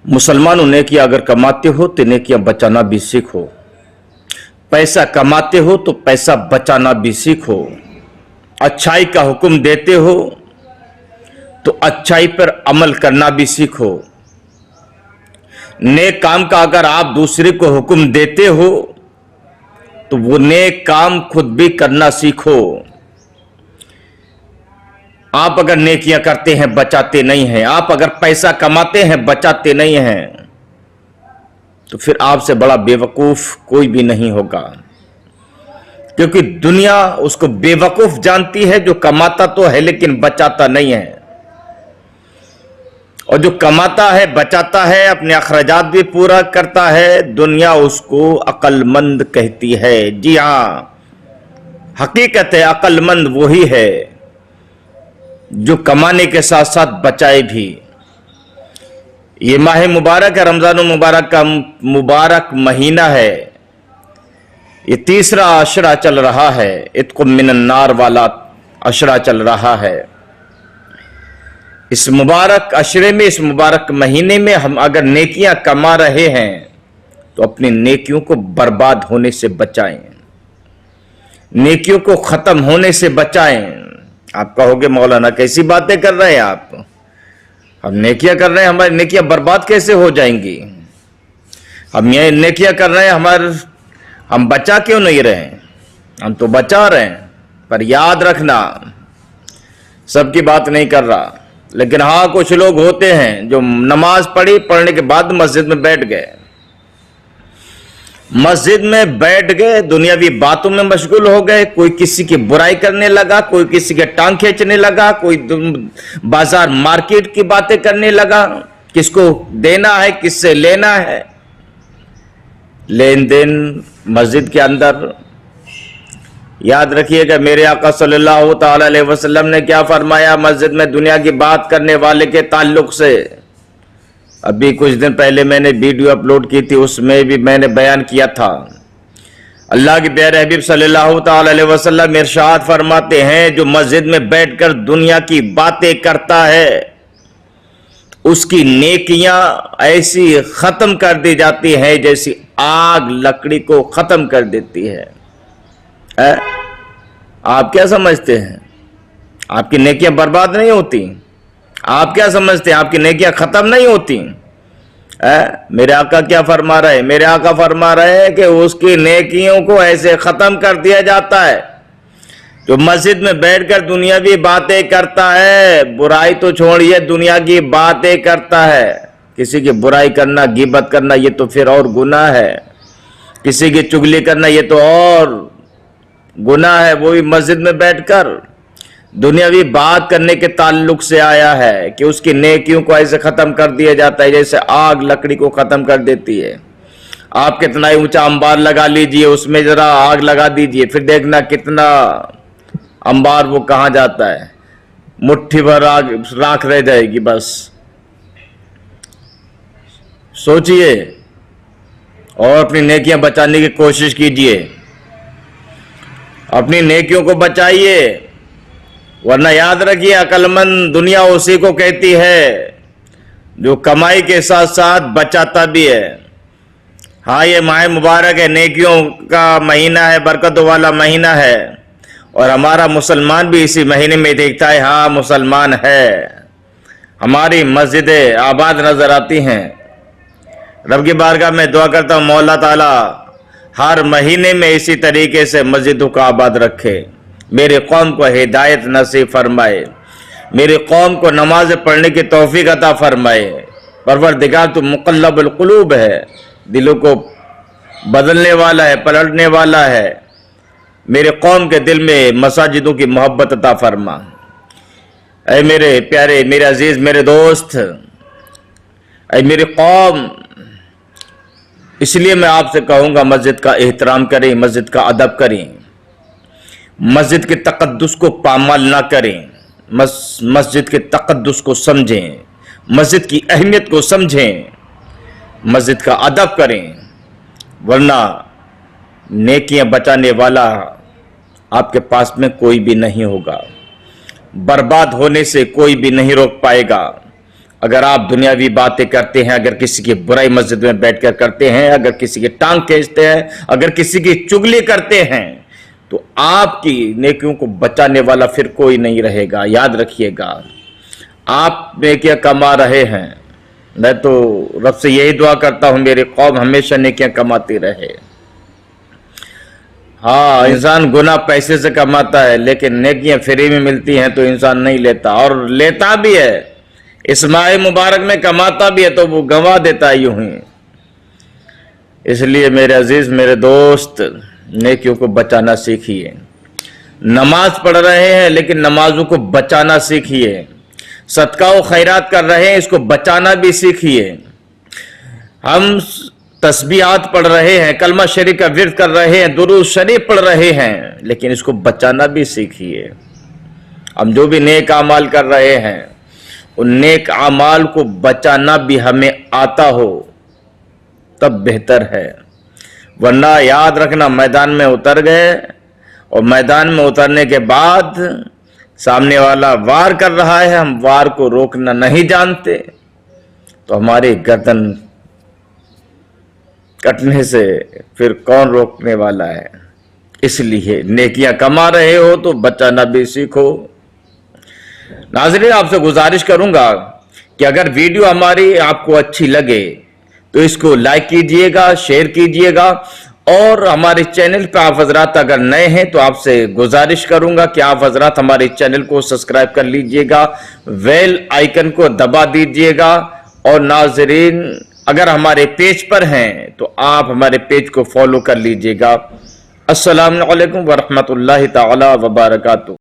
मुसलमानों नेकियां अगर कमाते हो तो नेकियां बचाना भी सीखो। पैसा कमाते हो तो पैसा बचाना भी सीखो। अच्छाई का हुक्म देते हो तो अच्छाई पर अमल करना भी सीखो। नेक काम का अगर आप दूसरे को हुक्म देते हो तो वो नेक काम खुद भी करना सीखो। आप अगर नेकियां करते हैं बचाते नहीं हैं, आप अगर पैसा कमाते हैं बचाते नहीं हैं, तो फिर आपसे बड़ा बेवकूफ कोई भी नहीं होगा। क्योंकि दुनिया उसको बेवकूफ जानती है जो कमाता तो है लेकिन बचाता नहीं है, और जो कमाता है बचाता है अपने अखराजात भी पूरा करता है, दुनिया उसको अक्लमंद कहती है। जी हाँ, हकीकत है अक्लमंद वही है जो कमाने के साथ साथ बचाए भी। ये माह मुबारक है, रमजान मुबारक का मुबारक महीना है। ये तीसरा अशरा चल रहा है, इत्कुम मिनन नार वाला अशरा चल रहा है। इस मुबारक अशरे में, इस मुबारक महीने में हम अगर नेकियां कमा रहे हैं तो अपनी नेकियों को बर्बाद होने से बचाएं, नेकियों को खत्म होने से बचाएं। आप कहोगे मौलाना कैसी बातें कर रहे हैं आप, हम नेकियां कर रहे हैं, हमारी नेकियां बर्बाद कैसे हो जाएंगी? हम ये नेकियां कर रहे हैं, हम बचा क्यों नहीं रहे हैं? हम तो बचा रहे हैं, पर याद रखना सबकी बात नहीं कर रहा, लेकिन हाँ कुछ लोग होते हैं जो नमाज पढ़ने के बाद मस्जिद में बैठ गए, मस्जिद में बैठ गए, दुनियावी बातों में मशगूल हो गए। कोई किसी की बुराई करने लगा, कोई किसी के टांग खींचने लगा, कोई बाजार मार्केट की बातें करने लगा, किसको देना है किससे लेना है, लेन देन मस्जिद के अंदर। याद रखिएगा मेरे आका सल्लल्लाहु ताला अलैहि वसल्लम ने क्या फरमाया मस्जिद में दुनिया की बात करने वाले के ताल्लुक से। अभी कुछ दिन पहले मैंने वीडियो अपलोड की थी, उसमें भी मैंने बयान किया था। अल्लाह के प्यारे हबीब सल्लल्लाहु ताला अलैहि वसल्लम इरशाद फरमाते हैं जो मस्जिद में बैठकर दुनिया की बातें करता है उसकी नेकियां ऐसी खत्म कर दी जाती है जैसी आग लकड़ी को खत्म कर देती है। आप क्या समझते हैं आपकी नेकियां बर्बाद नहीं होती? आप क्या समझते हैं आपकी नेकियां खत्म नहीं होती? मेरे आका क्या फरमा रहे हैं? मेरे आका फरमा रहे हैं कि उसकी नेकियों को ऐसे खत्म कर दिया जाता है जो मस्जिद में बैठकर दुनियावी बातें करता है। बुराई तो छोड़िए, दुनिया की बातें करता है। किसी की बुराई करना, गिबत करना ये तो फिर और गुनाह है, किसी की चुगली करना ये तो और गुनाह है। वो भी मस्जिद में बैठकर दुनियावी बात करने के ताल्लुक से आया है कि उसकी नेकियों को ऐसे खत्म कर दिया जाता है जैसे आग लकड़ी को खत्म कर देती है। आप कितना ही ऊंचा अंबार लगा लीजिए, उसमें जरा आग लगा दीजिए, फिर देखना कितना अंबार वो कहां जाता है, मुट्ठी भर आग राख रह जाएगी। बस सोचिए और अपनी नेकियां बचाने की कोशिश कीजिए, अपनी नेकियों को बचाइए, वरना याद रखिए अक्लमंद दुनिया उसी को कहती है जो कमाई के साथ साथ बचाता भी है। हाँ ये माह मुबारक है, नेकियों का महीना है, बरकतों वाला महीना है, और हमारा मुसलमान भी इसी महीने में देखता है हाँ मुसलमान है। हमारी मस्जिदें आबाद नजर आती हैं। रब की बारगाह में दुआ करता हूँ मौला ताला हर महीने में इसी तरीके से मस्जिदों को आबाद रखे, मेरे कौम को हिदायत नसीब फरमाए, मेरे कौम को नमाज पढ़ने की तौफीक अता फरमाए। परवरदिगार तो मुक़ल्लिबुल क़ुलूब है, दिलों को बदलने वाला है, पलटने वाला है। मेरे कौम के दिल में मसाजिदों की मोहब्बत अता फरमा। ऐ मेरे प्यारे, मेरे अजीज, मेरे दोस्त, ऐ मेरी कौम, इसलिए मैं आपसे कहूँगा मस्जिद का एहतराम करें, मस्जिद का अदब करें, मस्जिद के तक़द्दुस को पामाल ना करें, मस्जिद के तक़द्दुस को समझें, मस्जिद की अहमियत को समझें, मस्जिद का अदब करें, वरना नेकियां बचाने वाला आपके पास में कोई भी नहीं होगा। बर्बाद होने से कोई भी नहीं रोक पाएगा। اگر آپ دنیاوی باتیں کرتے ہیں، اگر کسی کی برائی مسجد میں بیٹھ کر کرتے ہیں، اگر کسی کی ٹانگ کھینچتے ہیں، اگر کسی کی چگلی کرتے ہیں، تو آپ کی نیکیوں کو بچانے والا پھر کوئی نہیں رہے گا. یاد رکھیے گا، آپ نیکیاں کما رہے ہیں. میں تو رب سے یہی دعا کرتا ہوں میری قوم ہمیشہ نیکیاں کماتی رہے. ہاں، انسان گناہ پیسے سے کماتا ہے، لیکن نیکیاں فری میں ملتی ہیں تو انسان نہیں لیتا، اور لیتا بھی ہے. اس ماہ مبارک میں کماتا بھی ہے تو وہ گنوا دیتا ہے یوں ہی. اس لیے میرے عزیز، میرے دوست، نیکیوں کو بچانا سیکھیے. نماز پڑھ رہے ہیں لیکن نمازوں کو بچانا سیکھیے. صدقہ و خیرات کر رہے ہیں، اس کو بچانا بھی سیکھیے. ہم تسبیحات پڑھ رہے ہیں، کلمہ شریف کا ورد کر رہے ہیں، درود شریف پڑھ رہے ہیں، لیکن اس کو بچانا بھی سیکھیے. ہم جو بھی نیک اعمال کر رہے ہیں، ان نیک اعمال کو بچانا بھی ہمیں آتا ہو تب بہتر ہے. ورنہ یاد رکھنا، میدان میں اتر گئے اور میدان میں اترنے کے بعد سامنے والا وار کر رہا ہے، ہم وار کو روکنا نہیں جانتے، تو ہماری گردن کٹنے سے پھر کون روکنے والا ہے. اس لیے نیکیاں کما رہے ہو تو بچانا بھی سیکھو. ناظرین، آپ سے گزارش کروں گا کہ اگر ویڈیو ہماری آپ کو اچھی لگے تو اس کو لائک کیجئے گا، شیئر کیجئے گا، اور ہمارے چینل پہ آپ حضرات اگر نئے ہیں تو آپ سے گزارش کروں گا کہ آپ حضرات ہمارے چینل کو سبسکرائب کر لیجئے گا، بیل آئیکن کو دبا دیجئے گا. اور ناظرین، اگر ہمارے پیج پر ہیں تو آپ ہمارے پیج کو فالو کر لیجئے گا. السلام علیکم ورحمۃ اللہ تعالی وبرکاتہ.